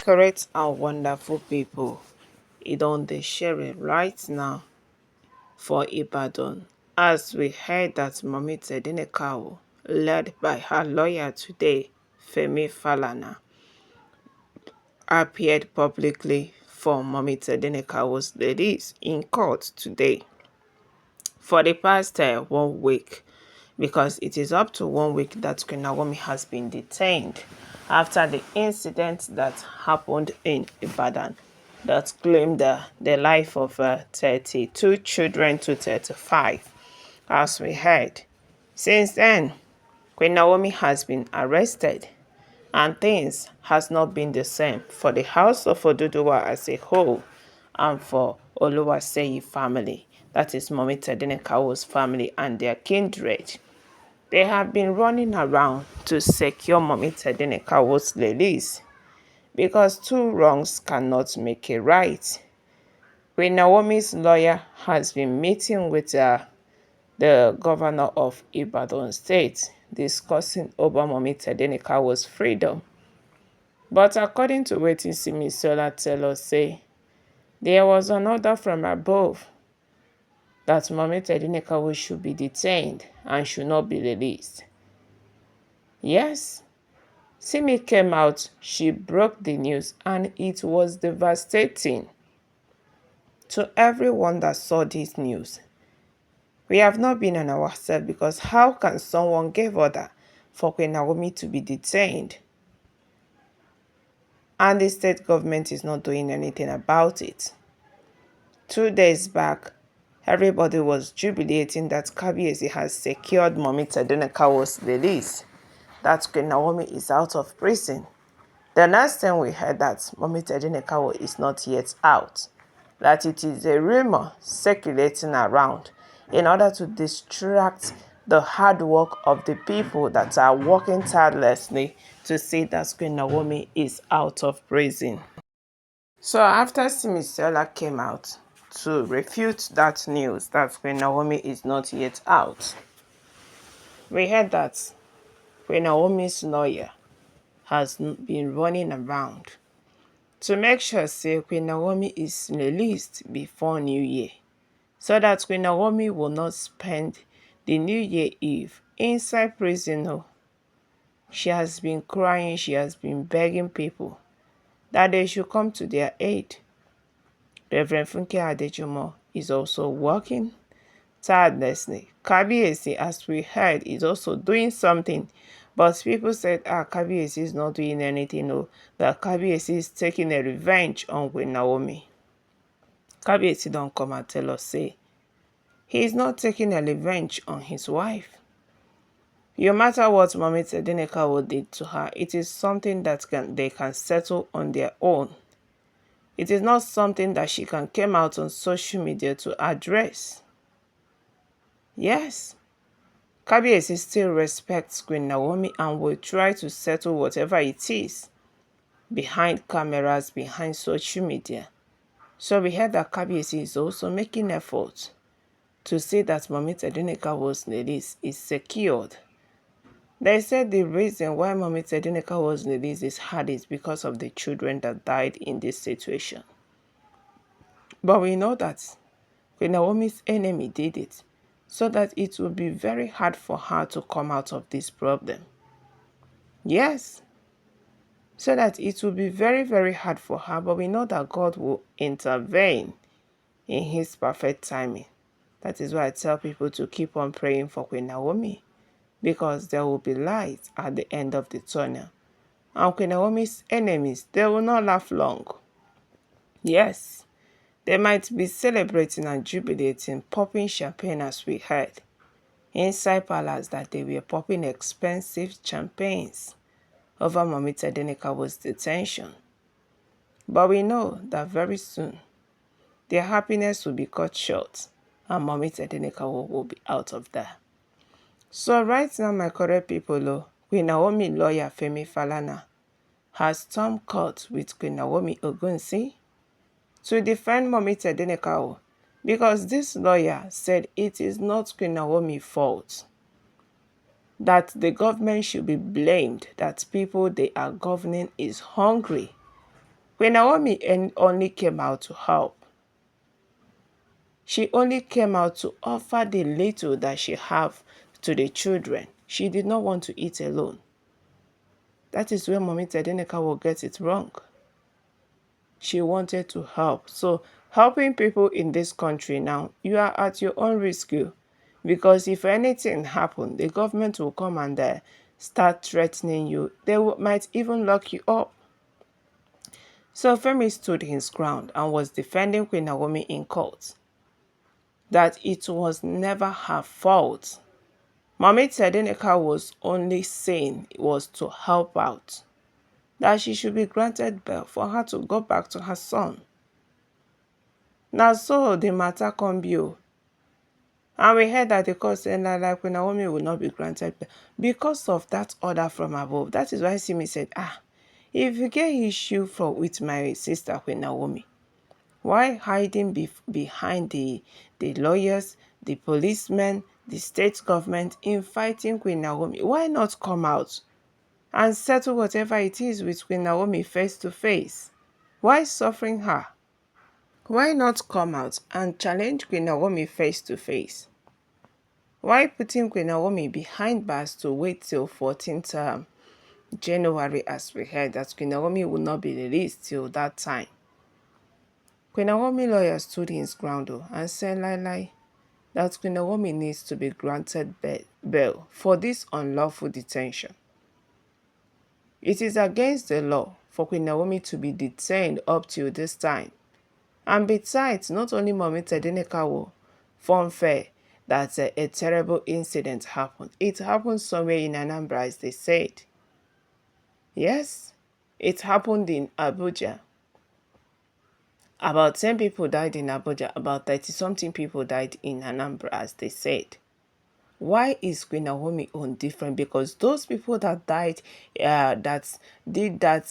Correct and wonderful people. It on the sharing right now for Ibadan. As we heard that Mommy Tedinekau, led by her lawyer today, Femi Falana, appeared publicly for Mommy Tedinekau's release in court today for the past 1 week, because it is up to 1 week that Queen Naomi has been detained after the incident that happened in Ibadan that claimed the life of 32 children to 35, as we heard. Since then, Queen Naomi has been arrested and things has not been the same for the house of Oduduwa as a whole and for Oluwaseyi family, that is Mommy Tedinekawo's family and their kindred. They have been running around to secure Mommy Tedinekawo's release because two wrongs cannot make a right. Queen Naomi's lawyer has been meeting with the governor of Ibadan State discussing over Mommy Tedinekawo's freedom. But according to wetin Simisola tell us say, there was an order from above that Mommy Tedinekawo should be detained and should not be released. Yes, Simi came out, she broke the news, and it was devastating to everyone that saw this news. We have not been on ourselves because how can someone give order for Queen Naomi to be detained and the state government is not doing anything about it? 2 days back, everybody was jubilating that Kabiyesi has secured Mommy Tedinekawo's release, that Queen Naomi is out of prison. The next time we heard that Mommy Tedinekawo is not yet out, that it is a rumor circulating around in order to distract the hard work of the people that are working tirelessly to see that Queen Naomi is out of prison. So after Simisola came out to refute that news that Queen Naomi is not yet out, we heard that Queen Naomi's lawyer has been running around to make sure say Queen Naomi is released before New Year, so that Queen Naomi will not spend the New Year Eve inside prison. No. She has been crying, she has been begging people that they should come to their aid. Reverend Funke Adejumo is also working tirelessly. Kabiyesi, as we heard, is also doing something. But people said, Kabiyesi is not doing anything. No, that Kabiyesi is taking a revenge on Queen Naomi. Kabiyesi don't come and tell us, say, he is not taking a revenge on his wife. No matter what Mommy Tedinekawo did to her, it is something that they can settle on their own. It is not something that she can come out on social media to address. Yes, Kabiyesi still respects Queen Naomi and will try to settle whatever it is behind cameras, behind social media. So we heard that Kabiyesi is also making efforts to see that Mommy Tedinekawo's release is secured. They said the reason why Mommy Tedinekawo's release is hard is because of the children that died in this situation. But we know that Queen Naomi's enemy did it, so that it will be very hard for her to come out of this problem. Yes, so that it will be very, very hard for her, but we know that God will intervene in his perfect timing. That is why I tell people to keep on praying for Queen Naomi, because there will be light at the end of the tunnel. And Queen Naomi's enemies, they will not laugh long. Yes, they might be celebrating and jubilating, popping champagne as we heard inside palace, that they were popping expensive champagnes over Mommy Tedinekawo's detention. But we know that very soon their happiness will be cut short and Mommy Tedinekawo will be out of there. So right now, my correct people, Queen Naomi lawyer Femi Falana has stormed court with Queen Naomi Ogunwusi to defend Mommy Tedinekawo, because this lawyer said it is not Queen Naomi's fault, that the government should be blamed, that people they are governing is hungry Queen Naomi only came out to help. She only came out to offer the little that she have to the children. She did not want to eat alone. That is where Mommy Tedeneka will get it wrong. She wanted to help. So helping people in this country now, you are at your own risk. Because if anything happens, the government will come and start threatening you. They might even lock you up. So Femi stood his ground and was defending Queen Naomi in court, that it was never her fault. Mommy Tedeneka was only saying it was to help out, that she should be granted bail for her to go back to her son. Now so the matter come be. And we heard that the court said like Queen Naomi will not be granted bail because of that order from above. That is why Simi said, if you get issue with my sister Queen Naomi, why hiding behind the lawyers, the policemen, the state government in fighting Queen Naomi? Why not come out and settle whatever it is with Queen Naomi face to face? Why suffering her? Why not come out and challenge Queen Naomi face to face? Why putting Queen Naomi behind bars to wait till 14th January, as we heard that Queen Naomi will not be released till that time? Queen Naomi lawyer stood his ground and said that Queen Naomi needs to be granted bail for this unlawful detention. It is against the law for Queen Naomi to be detained up till this time. And besides, not only Mommy Tedeneka will form fair that a terrible incident happened. It happened somewhere in Anambra, as they said. Yes, it happened in Abuja. About 10 people died in Abuja. About 30-something people died in Anambra, as they said. Why is Queen Naomi on different? Because those people that died, that did that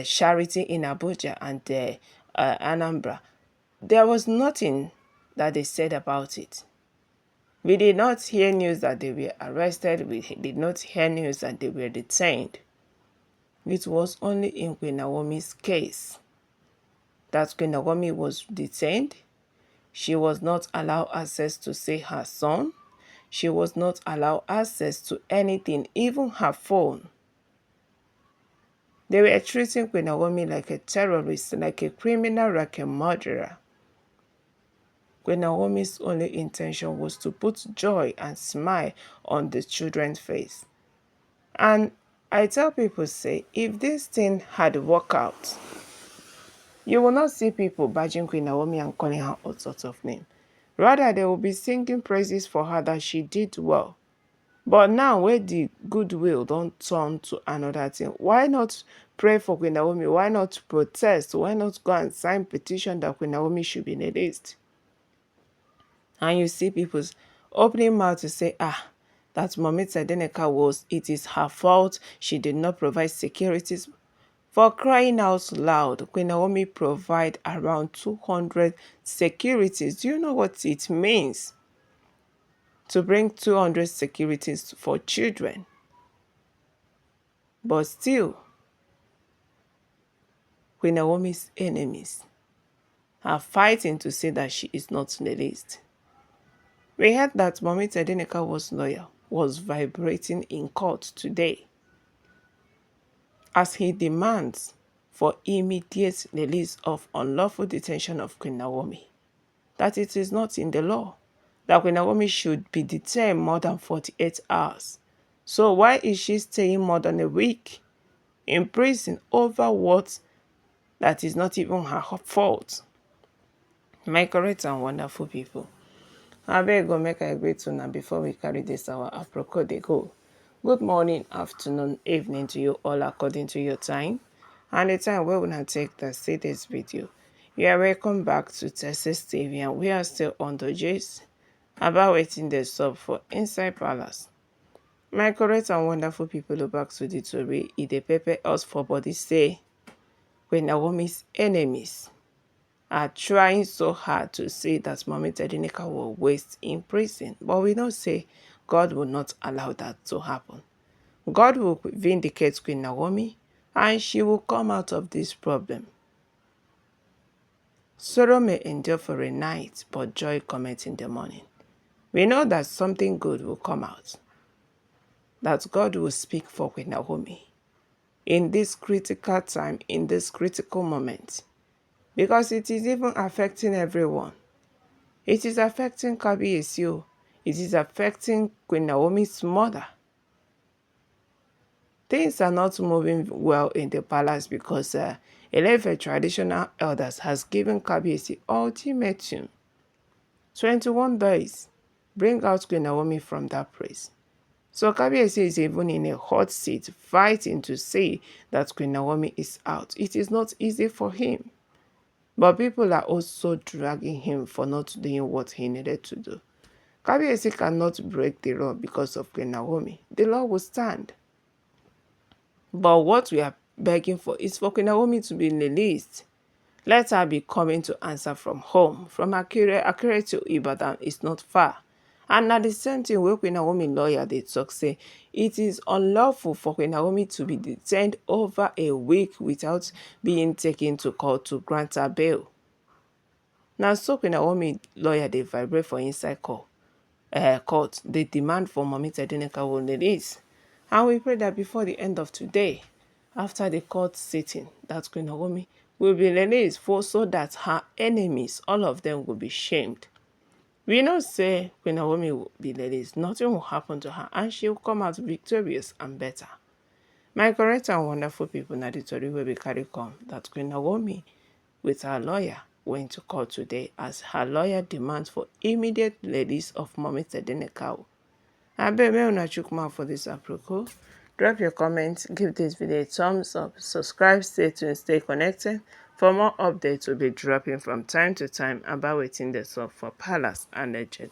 charity in Abuja and Anambra, there was nothing that they said about it. We did not hear news that they were arrested. We did not hear news that they were detained. It was only in Queen Naomi's case that Queen Naomi was detained. She was not allowed access to see her son. She was not allowed access to anything, even her phone. They were treating Queen Naomi like a terrorist, like a criminal, like a murderer. Queen Naomi's only intention was to put joy and smile on the children's face. And I tell people, say, if this thing had worked out, you will not see people badging Queen Naomi and calling her all sorts of names. Rather, they will be singing praises for her that she did well. But now, where the goodwill don't turn to another thing, why not pray for Queen Naomi? Why not protest? Why not go and sign petition that Queen Naomi should be released? And you see people opening mouth to say, that Mommy Tedeneka it is her fault. She did not provide securities. For crying out loud, Queen Naomi provide around 200 securities. Do you know what it means to bring 200 securities for children? But still, Queen Naomi's enemies are fighting to say that she is not released. We heard that Mommy Tedeneka's lawyer was vibrating in court today as he demands for immediate release of unlawful detention of Queen Naomi. That it is not in the law that Queen Naomi should be detained more than 48 hours. So why is she staying more than a week in prison over what that is not even her fault? My correct and wonderful people, I beg go make I greet to now before we carry this our apropos dey go. Good morning, afternoon, evening to you all according to your time and the time where we will take to see this video. You are welcome back to Texas TV, and we are still on the gist about waiting the sub for inside palace. My correct and wonderful people, look back to the story. It dey pepper us for body say when Naomi's enemies are trying so hard to say that Mommy Tedeneka will waste in prison. But we know say God will not allow that to happen. God will vindicate Queen Naomi and she will come out of this problem. Sorrow may endure for a night, but joy cometh in the morning. We know that something good will come out, that God will speak for Queen Naomi in this critical time, in this critical moment, because it is even affecting everyone. It is affecting Kabiyesi. It is affecting Queen Naomi's mother. Things are not moving well in the palace because 11 traditional elders has given Kabiyesi ultimatum. 21 days. Bring out Queen Naomi from that place. So Kabiyesi is even in a hot seat fighting to say that Queen Naomi is out. It is not easy for him. But people are also dragging him for not doing what he needed to do. Kabiyesi cannot break the law because of Queen Naomi. The law will stand. But what we are begging for is for Queen Naomi to be released. Let her be coming to answer from home. From Akure to Ibadan is not far. And at the same thing, wey Queen Naomi lawyer dey talk say it is unlawful for Queen Naomi to be detained over a week without being taken to court to grant her bail. Now, so Queen Naomi lawyer dey vibrate for inside court. They demand for Mummy Tadenikawo release. And we pray that before the end of today, after the court sitting, that Queen Naomi will be released so that her enemies, all of them, will be shamed. We know say Queen Naomi will be released. Nothing will happen to her and she will come out victorious and better. My correct and wonderful people, na the tori wey we carry come that Queen Naomi with her lawyer went to court today as her lawyer demands for immediate release of Mummy Tadenikawo. Abeg make una chook mouth for this aproko. Drop your comments, give this video a thumbs up, subscribe, stay tuned, stay connected. For more updates, we'll be dropping from time to time about wetin dey sup for palace allegedly.